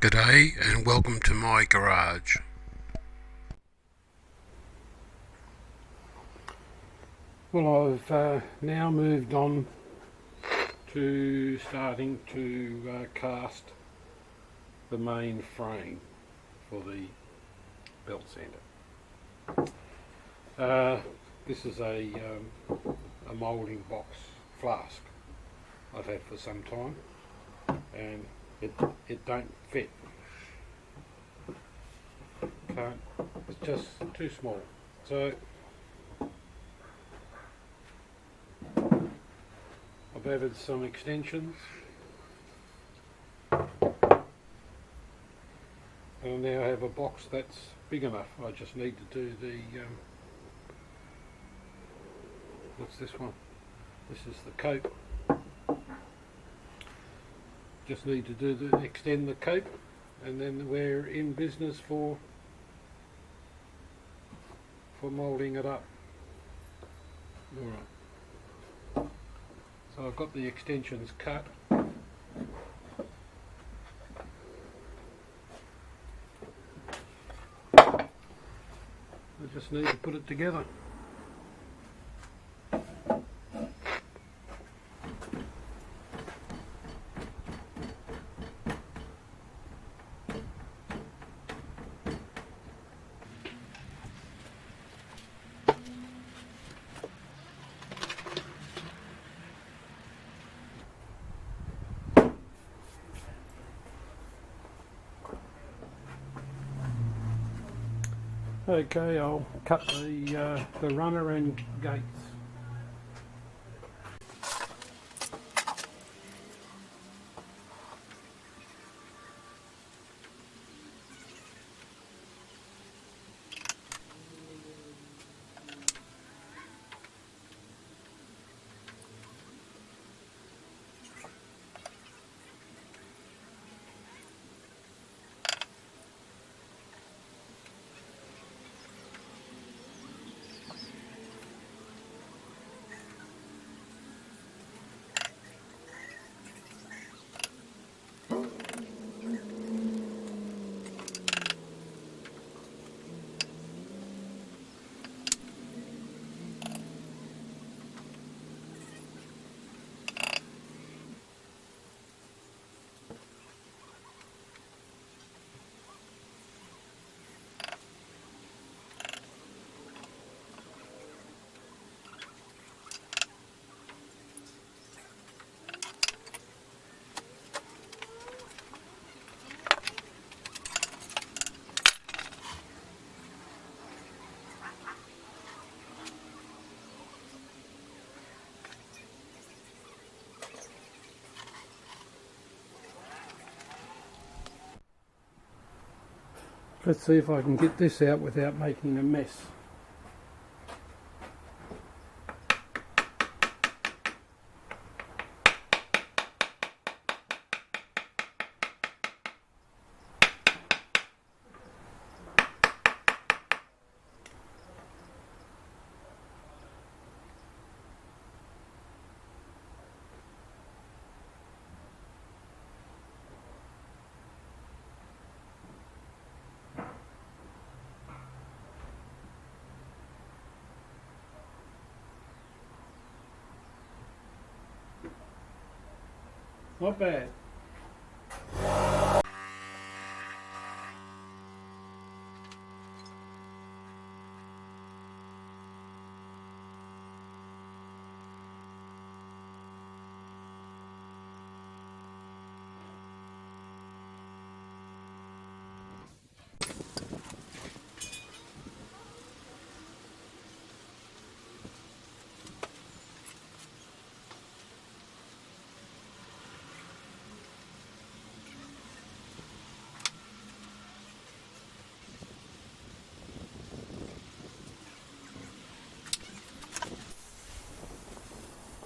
G'day and welcome to my garage. Well, I've now moved on to starting to cast the main frame for the belt sander. This is a moulding box flask I've had for some time, and it don't fit. It's just too small. So I've added some extensions, and I now have a box that's big enough. I just need to do the what's this one? This is the cope. Just need to do the extend the cope, and then we're in business for moulding it up. Alright. So I've got the extensions cut. I just need to put it together. Okay, I'll cut the runner and gates. Let's see if I can get this out without making a mess. Not bad.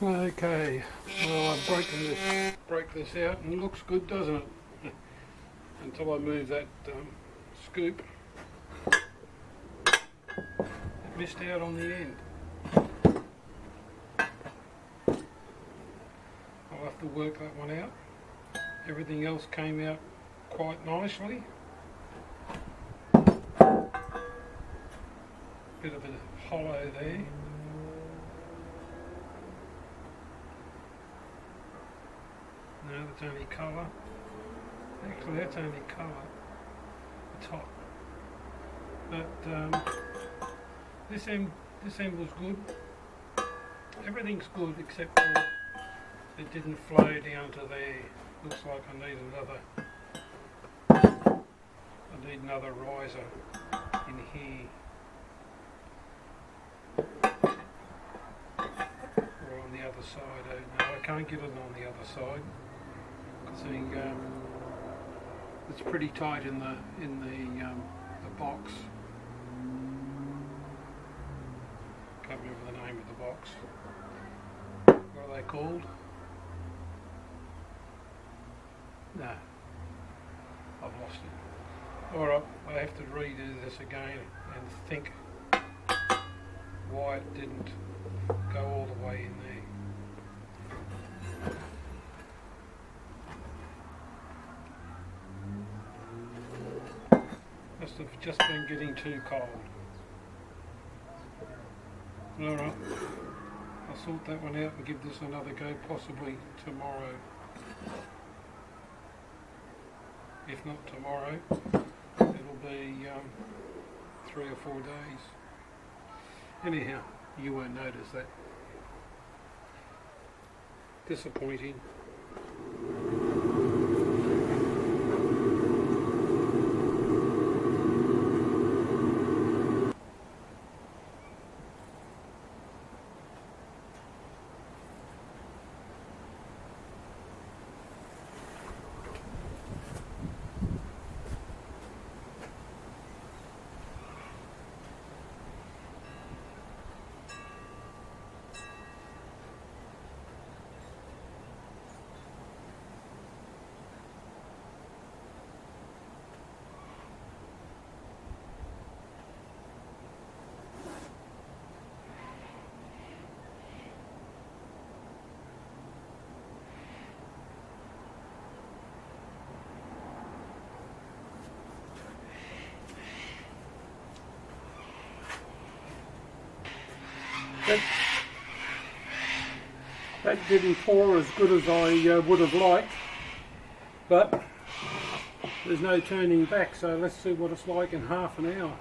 Okay, well I've break this out, and it looks good, doesn't it? Until I move that scoop. It missed out on the end. I'll have to work that one out. everything else came out quite nicely. Bit of a hollow there. No, that's only colour. Actually, that's only colour. It's hot. But this end was good. Everything's good except for it didn't flow down to there. Looks like I need another riser in here. Or on the other side. No, I can't get it on the other side. Because it's pretty tight in the box. Can't remember the name of the box. What are they called? No, I've lost it. Alright, I have to redo this again and think why it didn't go all the way in there. Must have just been getting too cold. Alright, I'll sort that one out and give this another go, possibly tomorrow. If not tomorrow, it'll be 3 or 4 days. Anyhow, you won't notice that. Disappointing. That didn't pour as good as I would have liked, but there's no turning back, so let's see what it's like in half an hour.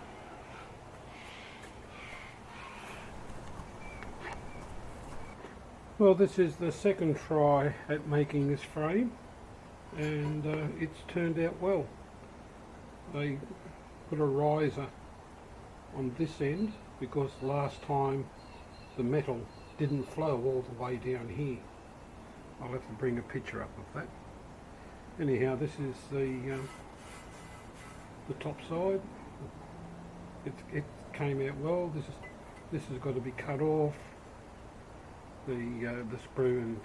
Well, this is the second try at making this frame, and it's turned out well. I put a riser on this end because last time the metal didn't flow all the way down here. I'll have to bring a picture up of that. Anyhow, this is the top side. It came out well. This has got to be cut off. The sprue and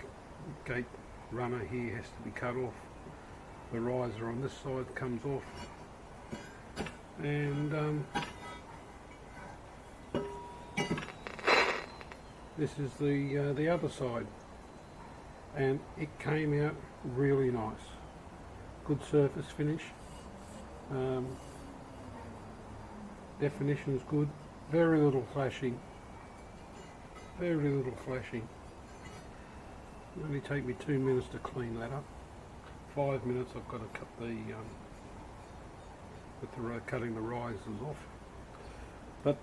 gate runner here has to be cut off. The riser on this side comes off, and this is the other side, and it came out really nice. Good surface finish. Definition is good. Very little flashing. Very little flashing. It'll only take me 2 minutes to clean that up. 5 minutes I've got to cut cutting the risers off. But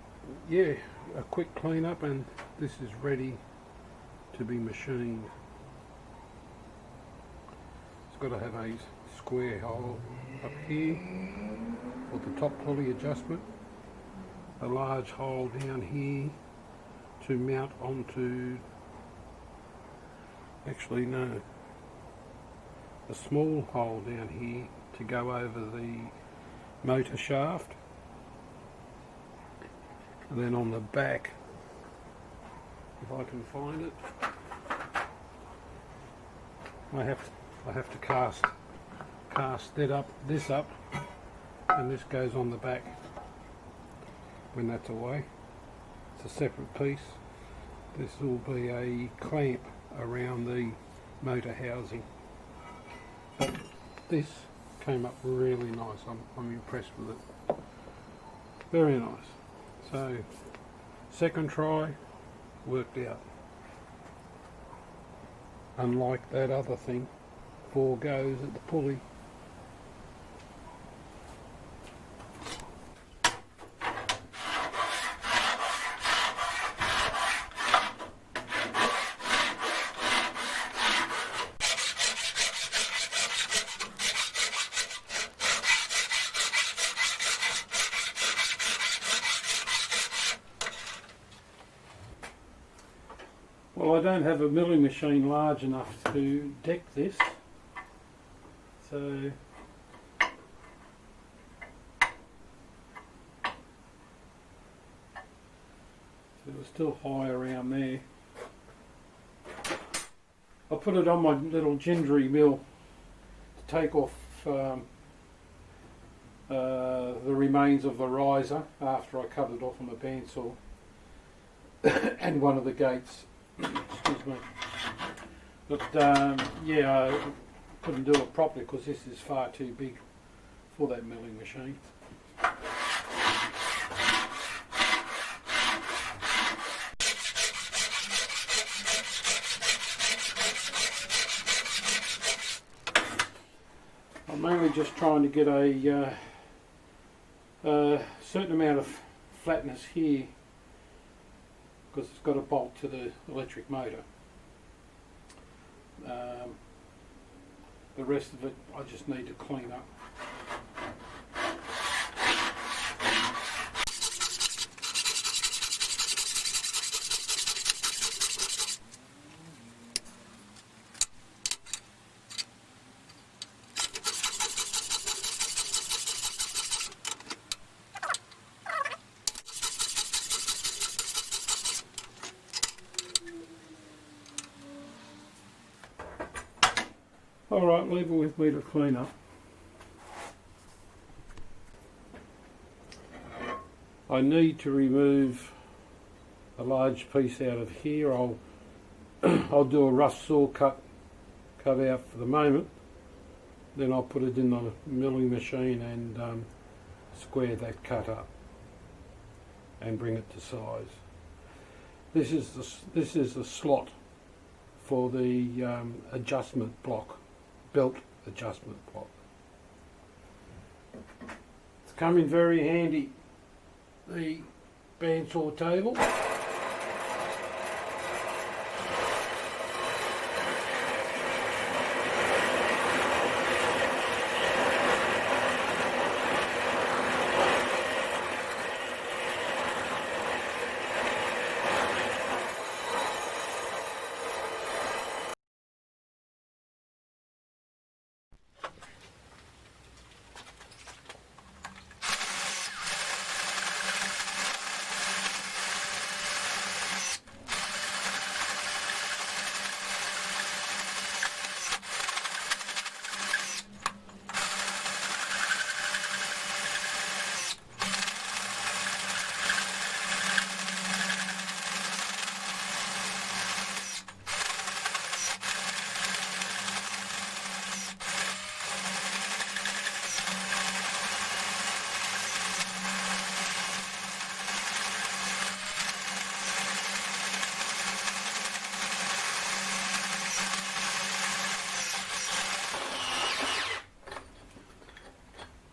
yeah, a quick clean up and this is ready to be machined. It's got to have a square hole up here for the top pulley adjustment, a large hole down here to mount onto, actually no, a small hole down here to go over the motor shaft, and then on the back, if I can find it, I have to cast this up, and this goes on the back when that's away. It's a separate piece. This will be a clamp around the motor housing. But this came up really nice. I'm impressed with it. Very nice. So second try worked out. Unlike that other thing, 4 goes at the pulley. Well, I don't have a milling machine large enough to deck this, so it was still high around there. I put it on my little gingery mill to take off the remains of the riser after I cut it off on the bandsaw and one of the gates. Excuse me. But yeah, I couldn't do it properly because this is far too big for that milling machine. I'm mainly just trying to get a certain amount of flatness here, because it's got a bolt to the electric motor. The rest of it I just need to clean up. Alright, leave it with me to clean up. I need to remove a large piece out of here. I'll do a rough saw cut out for the moment. Then I'll put it in the milling machine and square that cut up and bring it to size. This is the slot for the adjustment block. Belt adjustment block. It's come in very handy, the bandsaw table.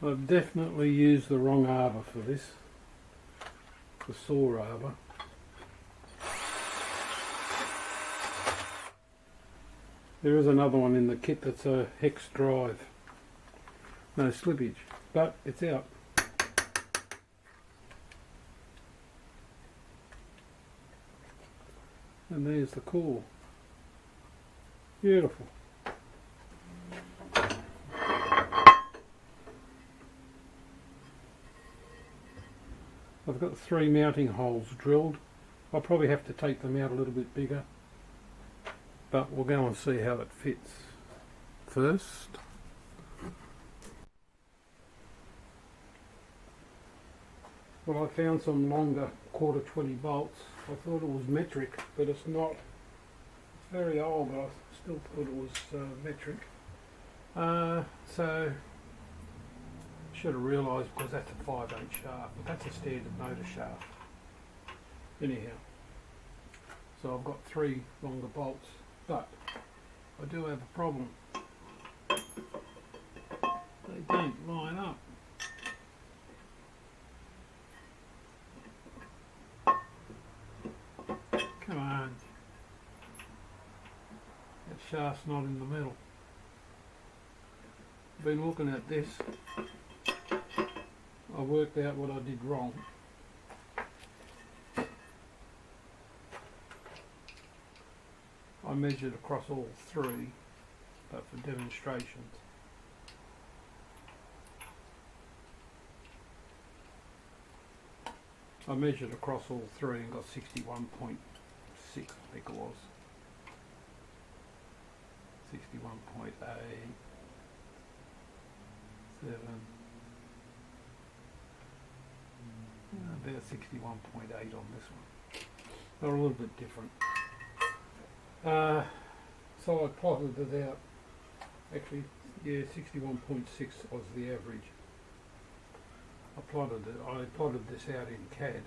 I've definitely used the wrong arbor for this, the saw arbor. There is another one in the kit that's a hex drive, no slippage, but it's out. And there's the core. Beautiful. I've got 3 mounting holes drilled. I'll probably have to take them out a little bit bigger, but we'll go and see how it fits first. Well, I found some longer 1/4 bolts. I thought it was metric, but it's not. It's very old, but I still thought it was metric. So should have realised, because that's a 5/8 shaft, but that's a standard motor shaft. Anyhow, so I've got 3 longer bolts, but I do have a problem. They don't line up. Come on. That shaft's not in the middle. I've been looking at this. I worked out what I did wrong. I measured across all 3, but for demonstrations. I measured across all 3 and got 61.6, I think it was. 61.8, 7, about 61.8 on this one. They're a little bit different. So I plotted it out. Actually, yeah, 61.6 was the average. I plotted this out in CAD,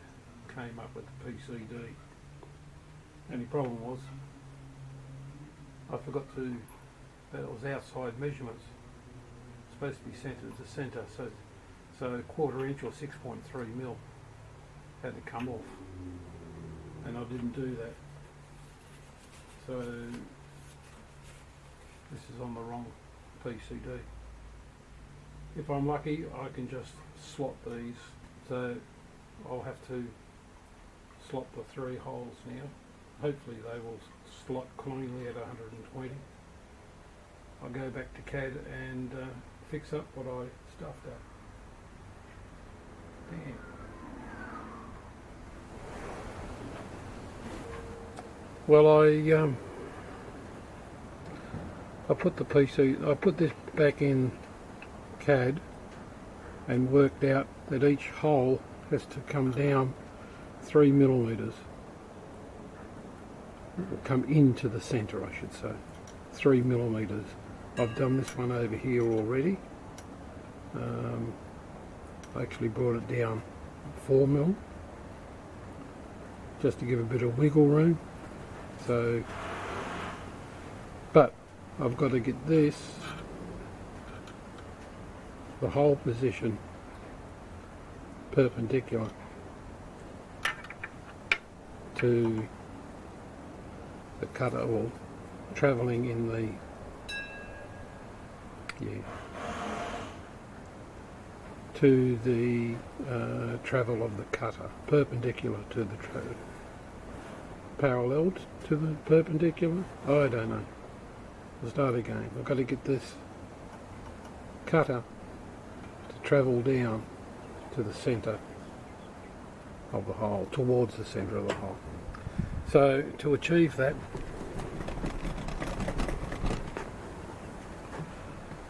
came up with the PCD. Only problem was, I forgot to, that was outside measurements. It's supposed to be centred to centre, so 1/4 inch or 6.3 mil had to come off, and I didn't do that. So this is on the wrong PCD. If I'm lucky, I can just slot these, so I'll have to slot the 3 holes now. Hopefully they will slot cleanly at 120. I'll go back to CAD and fix up what I stuffed up. Damn. Well, I put the PC, I put this back in CAD and worked out that each hole has to come down 3 millimetres. Or come into the centre, I should say. 3 millimetres. I've done this one over here already. I actually brought it down 4 mil, just to give a bit of wiggle room. So, but I've got to get this, the hole position, perpendicular to the cutter, or travelling in the, to the travel of the cutter, perpendicular to the travel. Parallel to the perpendicular? I don't know. I'll start again. I've got to get this cutter to travel down to the centre of the hole, towards the centre of the hole. So to achieve that,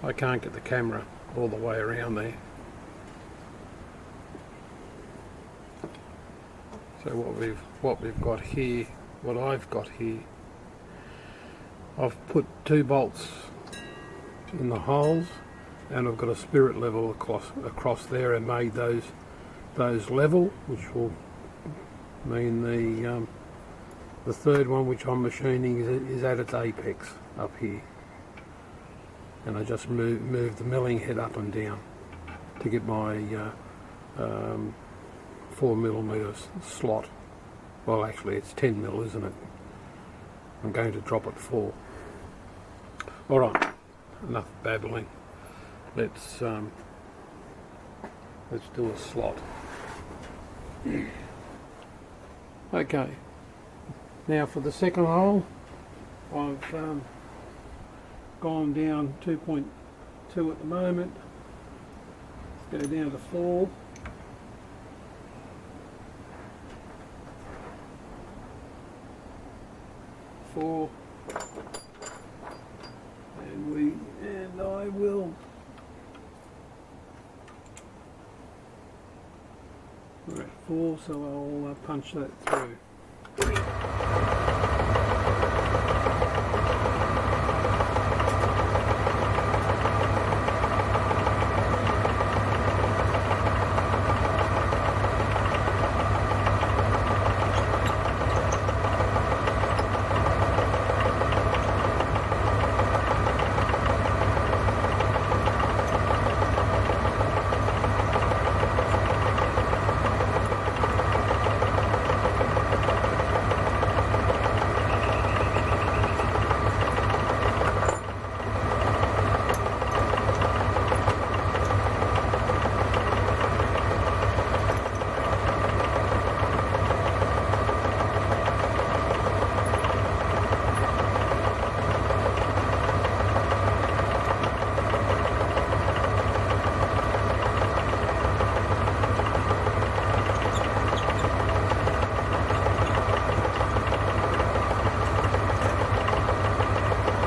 I can't get the camera all the way around there. So what we've got here, what I've got here, I've put 2 bolts in the holes, and I've got a spirit level across there, and made those level, which will mean the third one, which I'm machining, is at its apex up here, and I just move the milling head up and down to get my 4 millimetres slot. Well, actually it's 10 mil, isn't it? I'm going to drop it 4. Alright, enough babbling. Let's do a slot. Okay, now for the second hole, I've gone down 2.2 at the moment. Let's go down to 4. And I will we're at 4, so I'll punch that through.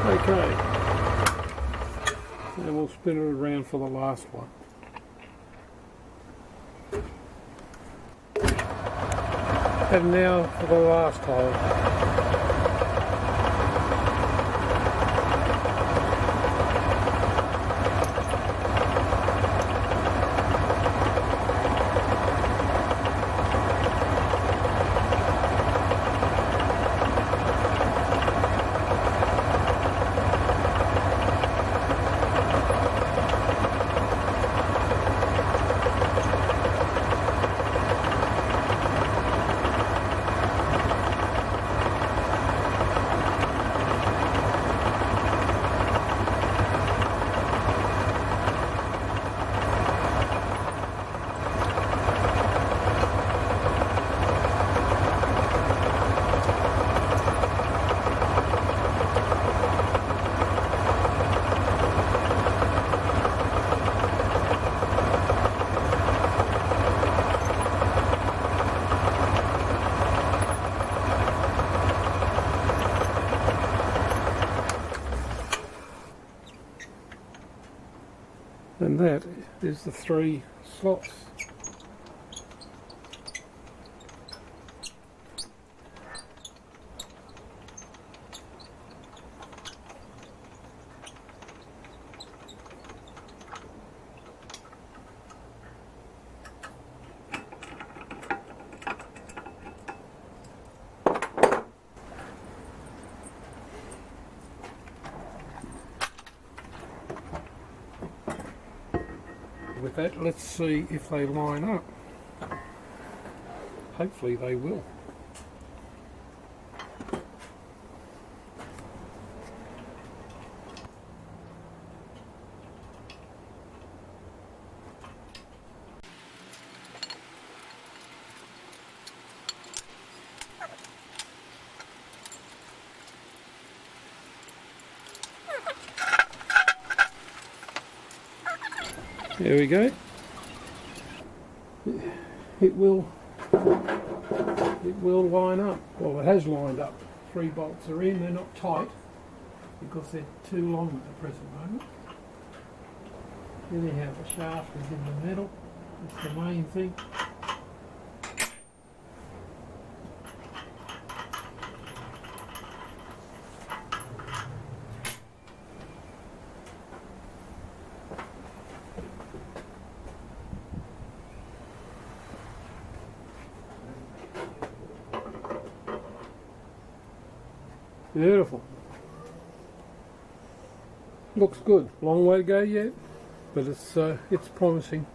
Okay, and we'll spin it around for the last one. And now for the last hole. And that is the 3 slots. With that, let's see if they line up. Hopefully they will. There we go. It will line up. Well, it has lined up. 3 bolts are in. They're not tight because they're too long at the present moment. Anyhow, the shaft is in the middle. That's the main thing. Beautiful. Looks good. Long way to go yet, but it's promising.